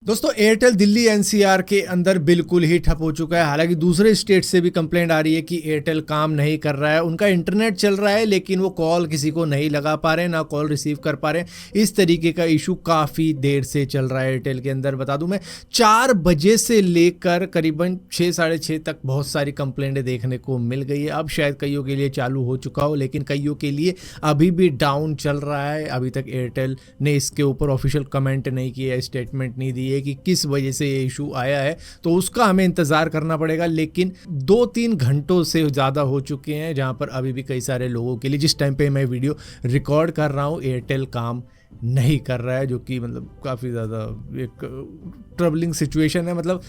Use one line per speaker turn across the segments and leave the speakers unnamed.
दोस्तों Airtel Delhi NCR के अंदर बिल्कुल ही ठप हो चुका है। हालांकि दूसरे स्टेट से भी कंप्लेंट आ रही है कि एयरटेल काम नहीं कर रहा है, उनका इंटरनेट चल रहा है लेकिन वो कॉल किसी को नहीं लगा पा रहे, ना कॉल रिसीव कर पा रहे। इस तरीके का इशू काफ़ी देर से चल रहा है एयरटेल के अंदर। बता दूं मैं 4 बजे से लेकर करीबन 6 साढ़े 6 तक बहुत सारी कंप्लेंटें देखने को मिल गई है। अब शायद कईयों के लिए चालू हो चुका हो लेकिन कईयों के लिए अभी भी डाउन चल रहा है। अभी तक एयरटेल ने इसके ऊपर ऑफिशियल कमेंट नहीं किया, स्टेटमेंट नहीं दी है कि किस वजह से ये इशू आया है, तो उसका हमें इंतजार करना पड़ेगा। लेकिन 2-3 घंटों से ज़्यादा हो चुके हैं जहां पर अभी भी कई सारे लोगों के लिए, जिस टाइम पे मैं वीडियो रिकॉर्ड कर रहा हूं, एयरटेल काम नहीं कर रहा है, जो कि मतलब काफ़ी ज़्यादा एक ट्रबलिंग सिचुएशन है। मतलब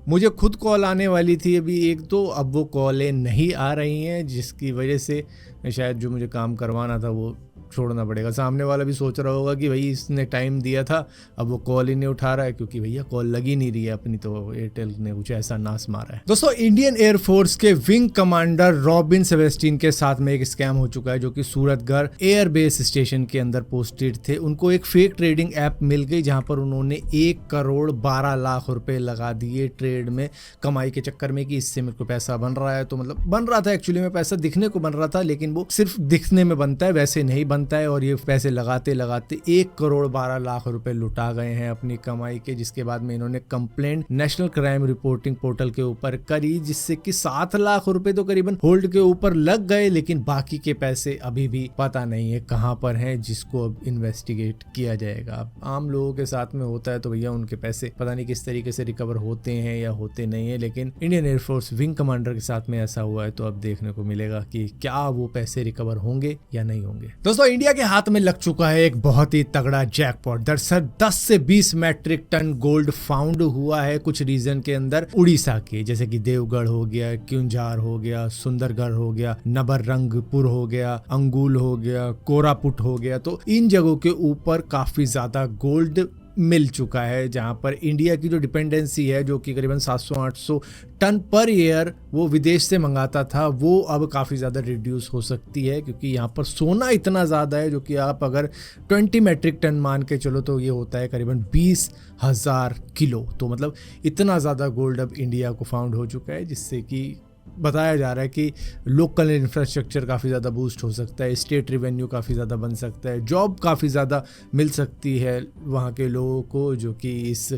मुझे खुद कॉल आने वाली थी अभी एक दो, अब वो कॉलें नहीं आ रही हैं, जिसकी वजह से शायद जो मुझे काम करवाना था वो छोड़ना पड़ेगा। सामने वाला भी सोच रहा होगा कि भाई इसने टाइम दिया था, अब वो कॉल ही नहीं उठा रहा है, क्योंकि भैया कॉल लगी नहीं रही है अपनी, तो एयरटेल ने कुछ ऐसा नाश मारा है। दोस्तों इंडियन एयरफोर्स के विंग कमांडर रॉबिन सेबेस्टियन के साथ में एक स्कैम हो चुका है, जो कि सूरतगढ़ एयरबेस स्टेशन के अंदर पोस्टेड थे। उनको एक फेक ट्रेडिंग ऐप मिल गई जहां पर उन्होंने 1 करोड़ 12 लाख रुपए लगा दिए ट्रेड में, कमाई के चक्कर में कि इससे मेरे को पैसा बन रहा है। तो मतलब बन रहा था, एक्चुअली में पैसा दिखने को बन रहा था, लेकिन वो सिर्फ दिखने में बनता है, वैसे नहीं बनता है। और ये पैसे लगाते लगाते 1 करोड़ 12 लाख रुपए लुटा गए हैं अपनी कमाई के, जिसके बाद में इन्होंने complaint national crime reporting portal के ऊपर करी, जिससे कि 7 लाख रुपए तो करीबन होल्ड के ऊपर लग गए, लेकिन बाकी के पैसे अभी भी पता नहीं है कहां पर हैं, जिसको अब इन्वेस्टिगेट किया जाएगा। अब आम लोगों के साथ में होता है तो भैया उनके पैसे पता नहीं किस तरीके से रिकवर होते हैं या होते नहीं है, लेकिन इंडियन एयरफोर्स विंग कमांडर के साथ में ऐसा हुआ है, तो अब देखने को मिलेगा कि क्या वो पैसे रिकवर होंगे या नहीं होंगे। दोस्तों इंडिया के हाथ में लग चुका है एक बहुत ही तगड़ा जैकपॉट। दरअसल 10 से 20 मैट्रिक टन गोल्ड फाउंड हुआ है कुछ रीजन के अंदर उड़ीसा के, जैसे कि देवगढ़ हो गया, क्युंझार हो गया, सुंदरगढ़ हो गया, नबरंगपुर हो गया, अंगुल हो गया, कोरापुट हो गया। तो इन जगहों के ऊपर काफी ज्यादा गोल्ड मिल चुका है, जहां पर इंडिया की जो डिपेंडेंसी है, जो कि करीबन 700-800 टन पर ईयर वो विदेश से मंगाता था, वो अब काफ़ी ज़्यादा रिड्यूस हो सकती है, क्योंकि यहाँ पर सोना इतना ज़्यादा है, जो कि आप अगर 20 मैट्रिक टन मान के चलो तो ये होता है करीबन 20,000 किलो। तो मतलब इतना ज़्यादा गोल्ड अब इंडिया को फाउंड हो चुका है, जिससे कि बताया जा रहा है कि लोकल इंफ्रास्ट्रक्चर काफ़ी ज़्यादा बूस्ट हो सकता है, स्टेट रेवेन्यू काफ़ी ज़्यादा बन सकता है, जॉब काफ़ी ज़्यादा मिल सकती है वहाँ के लोगों को, जो कि इस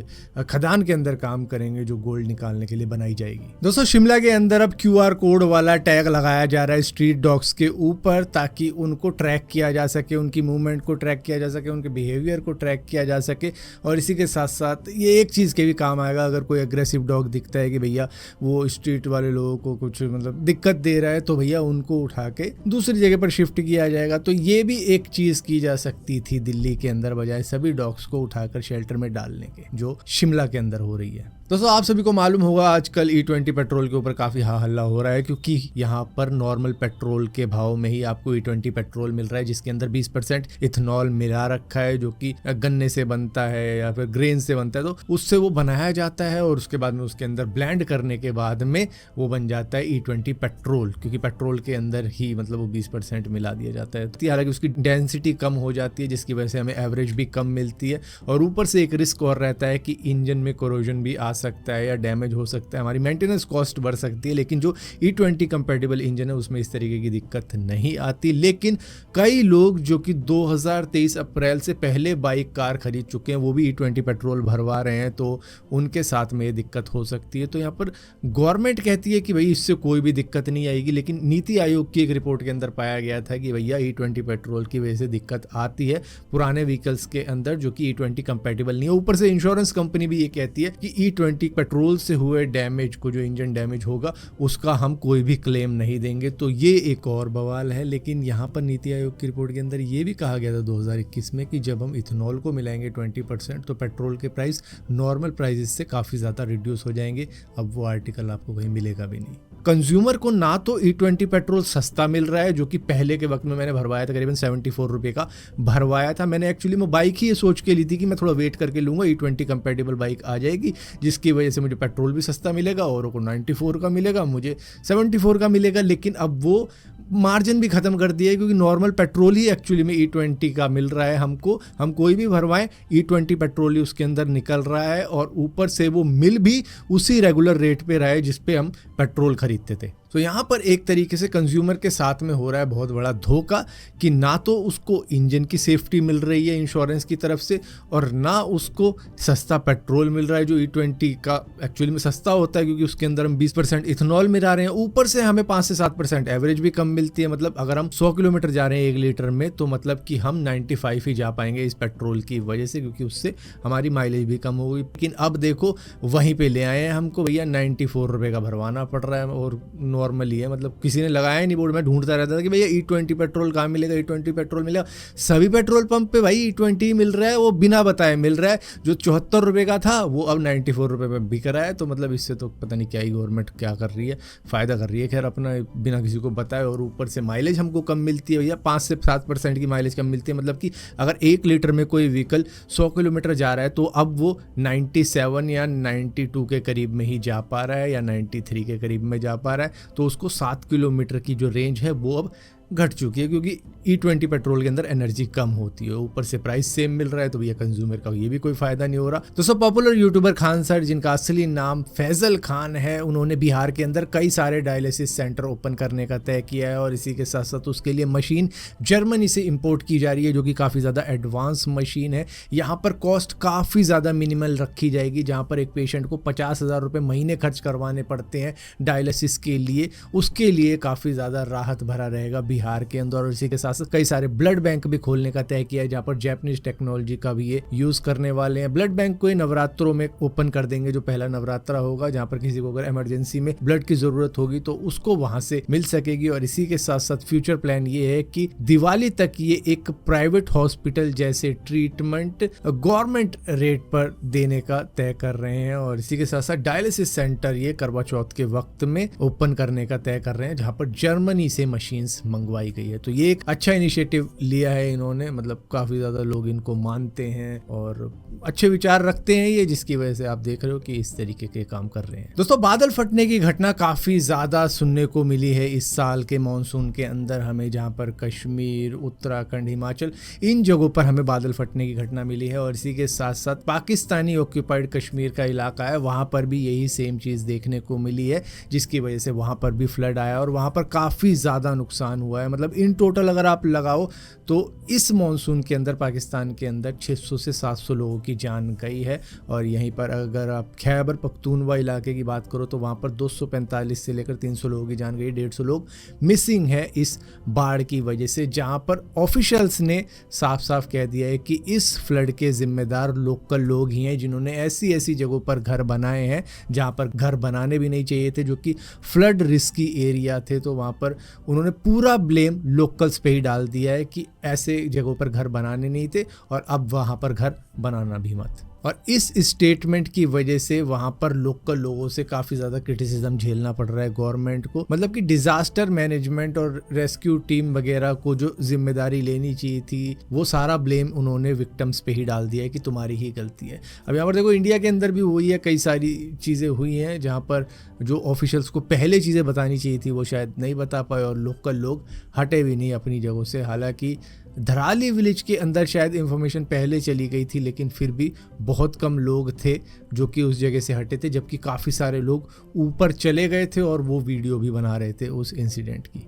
खदान के अंदर काम करेंगे जो गोल्ड निकालने के लिए बनाई जाएगी। दोस्तों शिमला के अंदर अब QR कोड वाला टैग लगाया जा रहा है स्ट्रीट डॉग्स के ऊपर, ताकि उनको ट्रैक किया जा सके, उनकी मूवमेंट को ट्रैक किया जा सके, उनके बिहेवियर को ट्रैक किया जा सके। और इसी के साथ साथ ये एक चीज़ के भी काम आएगा, अगर कोई एग्रेसिव डॉग दिखता है कि भैया वो स्ट्रीट वाले लोगों को कुछ मतलब दिक्कत दे रहा है, तो भैया उनको उठा के दूसरी जगह पर शिफ्ट किया जाएगा। तो ये भी एक चीज की जा सकती थी दिल्ली के अंदर, बजाय सभी डॉग्स को उठाकर शेल्टर में डालने के, जो शिमला के अंदर हो रही है। दोस्तों आप सभी को मालूम होगा आजकल E20 पेट्रोल के ऊपर काफ़ी हल्ला हो रहा है, क्योंकि यहाँ पर नॉर्मल पेट्रोल के भाव में ही आपको E20 पेट्रोल मिल रहा है, जिसके अंदर 20% इथेनॉल मिला रखा है, जो कि गन्ने से बनता है या फिर ग्रेन से बनता है। तो उससे वो बनाया जाता है और उसके बाद में उसके अंदर ब्लेंड करने के बाद में वो बन जाता है E20 पेट्रोल, क्योंकि पेट्रोल के अंदर ही मतलब वो 20% मिला दिया जाता है। हालांकि उसकी डेंसिटी कम हो जाती है, जिसकी वजह से हमें एवरेज भी कम मिलती है, और ऊपर से एक रिस्क और रहता है कि इंजन में कोरोजन भी आ सकता है या डैमेज हो सकता है, हमारी मेंटेनेंस कॉस्ट बढ़ सकती है। लेकिन जो E20 कंपैटिबल इंजन है उसमें इस तरीके की दिक्कत नहीं आती। लेकिन कई लोग जो कि 2023 अप्रैल से पहले बाइक कार खरीद चुके हैं, वो भी E20 पेट्रोल भरवा रहे हैं, तो उनके साथ में ये दिक्कत हो सकती है। तो यहाँ पर गवर्नमेंट कहती है कि भाई इससे कोई भी दिक्कत नहीं आएगी, लेकिन नीति आयोग की एक रिपोर्ट के अंदर पाया गया था कि भैया E20 पेट्रोल की वजह से दिक्कत आती है पुराने व्हीकल्स के अंदर, जो कि E20 कंपैटिबल नहीं है। ऊपर से इंश्योरेंस कंपनी भी ये कहती है कि E20 पेट्रोल से हुए डैमेज को, जो इंजन डैमेज होगा, उसका हम कोई भी क्लेम नहीं देंगे। तो ये एक और बवाल है। लेकिन यहाँ पर नीति आयोग की रिपोर्ट के अंदर ये भी कहा गया था 2021 में कि जब हम इथेनॉल को मिलाएंगे 20% तो पेट्रोल के प्राइस नॉर्मल प्राइसेस से काफ़ी ज़्यादा रिड्यूस हो जाएंगे। अब वो आर्टिकल आपको कहीं मिलेगा भी नहीं। कंज्यूमर को ना तो E20 पेट्रोल सस्ता मिल रहा है, जो कि पहले के वक्त में मैंने भरवाया था करीबन 74 रुपये का भरवाया था। मैंने एक्चुअली मैं बाइक ही ये सोच के ली थी कि मैं थोड़ा वेट करके लूँगा, E20 कंपैटिबल बाइक आ जाएगी, जिसकी वजह से मुझे पेट्रोल भी सस्ता मिलेगा और को 94 का मिलेगा, मुझे 74 का मिलेगा। लेकिन अब वो मार्जिन भी ख़त्म कर दिया है, क्योंकि नॉर्मल पेट्रोल ही एक्चुअली में E20 का मिल रहा है हमको, हम कोई भी भरवाएं E20 पेट्रोल ही उसके अंदर निकल रहा है, और ऊपर से वो मिल भी उसी रेगुलर रेट पे रहा है जिस पे हम पेट्रोल खरीदते थे। तो यहाँ पर एक तरीके से कंज्यूमर के साथ में हो रहा है बहुत बड़ा धोखा, कि ना तो उसको इंजन की सेफ्टी मिल रही है इंश्योरेंस की तरफ से, और ना उसको सस्ता पेट्रोल मिल रहा है जो E20 का एक्चुअली में सस्ता होता है, क्योंकि उसके अंदर हम 20% इथेनॉल मिला रहे हैं। ऊपर से हमें 5 से 7% एवरेज भी कम मिलती है। मतलब अगर हम 100 किलोमीटर जा रहे हैं 1 लीटर में, तो मतलब कि हम 95 ही जा पाएंगे इस पेट्रोल की वजह से, क्योंकि उससे हमारी माइलेज भी कम होगी। लेकिन अब देखो वहीं पे ले आए हैं हमको, भैया 94 रुपये का भरवाना पड़ रहा है, और नॉर्मली है, मतलब किसी ने लगाया ही नहीं बोर्ड। मैं ढूंढता रहता था कि भैया E20 पेट्रोल कहाँ मिलेगा, E20 पेट्रोल मिलेगा। सभी पेट्रोल पंप पे भाई E20 मिल रहा है, वो बिना बताए मिल रहा है। जो 74 रुपये का था वो अब 94 रुपये में बिक रहा है। तो मतलब इससे तो पता नहीं क्या ही गवर्नमेंट क्या कर रही है, फ़ायदा कर रही है खैर अपना, बिना किसी को बताए। और ऊपर से माइलेज हमको कम मिलती है भैया, 5 से 7% की माइलेज कम मिलती है। मतलब कि अगर 1 लीटर में कोई व्हीकल 100 किलोमीटर जा रहा है, तो अब वो 97 या 92 के करीब में ही जा पा रहा है, या 93 के करीब में जा पा रहा है। तो उसको 7 किलोमीटर की जो रेंज है वो अब घट चुकी है, क्योंकि E20 पेट्रोल के अंदर एनर्जी कम होती है। ऊपर से प्राइस सेम मिल रहा है, तो भैया कंज्यूमर का ये भी कोई फायदा नहीं हो रहा। तो सब पॉपुलर यूट्यूबर खान सर, जिनका असली नाम फैजल खान है, उन्होंने बिहार के अंदर कई सारे डायलिसिस सेंटर ओपन करने का तय किया है, और इसी के साथ साथ उसके लिए मशीन जर्मनी से इम्पोर्ट की जा रही है, जो कि काफ़ी ज़्यादा एडवांस मशीन है। यहाँ पर कॉस्ट काफ़ी ज़्यादा मिनिमल रखी जाएगी, जहाँ पर एक पेशेंट को 50,000 रुपये महीने खर्च करवाने पड़ते हैं डायलिसिस के लिए, उसके लिए काफ़ी ज़्यादा राहत भरा रहेगा बिहार के अंदर। और इसी के साथ साथ कई सारे ब्लड बैंक भी खोलने का तय किया है, जहां पर जैपनीज टेक्नोलॉजी का भी ये यूज करने वाले हैं। ब्लड बैंक को नवरात्रों में ओपन कर देंगे, जो पहला नवरात्रा होगा, जहां पर किसी को अगर इमरजेंसी में ब्लड की जरूरत होगी तो उसको वहां से मिल सकेगी। और इसी के साथ साथ फ्यूचर प्लान ये है कि दिवाली तक ये एक प्राइवेट हॉस्पिटल जैसे ट्रीटमेंट गवर्नमेंट रेट पर देने का तय कर रहे हैं। और इसी के साथ साथ डायलिसिस सेंटर ये करवा चौथ के वक्त में ओपन करने का तय कर रहे हैं, जहां पर जर्मनी से मशीन्स मंगवाई गई है। तो ये एक अच्छा इनिशिएटिव लिया है इन्होंने, मतलब काफी ज्यादा लोग इनको मानते हैं और अच्छे विचार रखते हैं ये, जिसकी वजह से आप देख रहे हो कि इस तरीके के काम कर रहे हैं। दोस्तों, बादल फटने की घटना काफी ज्यादा सुनने को मिली है इस साल के मॉनसून के अंदर हमें, जहां पर कश्मीर, उत्तराखंड, हिमाचल, इन जगहों पर हमें बादल फटने की घटना मिली है। और इसी के साथ साथ पाकिस्तानी ऑक्यूपाइड कश्मीर का इलाका है, वहां पर भी यही सेम चीज देखने को मिली है, जिसकी वजह से वहां पर भी फ्लड आया और वहां पर काफी ज्यादा नुकसान हुआ है। मतलब इन टोटल अगर आप लगाओ तो इस मॉनसून के अंदर पाकिस्तान के अंदर 600 से 700 लोगों की जान गई है। और यहीं पर अगर आप खैबर पख्तूनवा इलाके की बात करो तो वहाँ पर 245 से लेकर 300 लोगों की जान गई, 150 लोग मिसिंग है इस बाढ़ की वजह से, जहाँ पर ऑफिशियल्स ने साफ साफ कह दिया है कि इस फ्लड के जिम्मेदार लोकल लोग ही हैं, जिन्होंने ऐसी ऐसी जगहों पर घर बनाए हैं जहाँ पर घर बनाने भी नहीं चाहिए थे, जो कि फ्लड रिस्की एरिया थे। तो वहाँ पर उन्होंने पूरा ब्लेम लोकल्स पे ही डाल दिया है कि ऐसे जगहों पर घर बनाने नहीं थे और अब वहाँ पर घर बनाना भी मत। और इस स्टेटमेंट की वजह से वहाँ पर लोकल लोगों से काफ़ी ज़्यादा क्रिटिसिज्म झेलना पड़ रहा है गवर्नमेंट को। मतलब कि डिज़ास्टर मैनेजमेंट और रेस्क्यू टीम वगैरह को जो जिम्मेदारी लेनी चाहिए थी, वो सारा ब्लेम उन्होंने विक्टिम्स पे ही डाल दिया है कि तुम्हारी ही गलती है। अब यहाँ पर देखो, इंडिया के अंदर भी हुई है, कई सारी चीज़ें हुई हैं जहाँ पर जो ऑफिशियल्स को पहले चीज़ें बतानी चाहिए थी वो शायद नहीं बता पाए और लोकल लोग हटे भी नहीं अपनी जगहों से। हालांकि धराली विलेज के अंदर शायद इंफॉर्मेशन पहले चली गई थी, लेकिन फिर भी बहुत कम लोग थे जो कि उस जगह से हटे थे, जबकि काफ़ी सारे लोग ऊपर चले गए थे और वो वीडियो भी बना रहे थे उस इंसिडेंट की।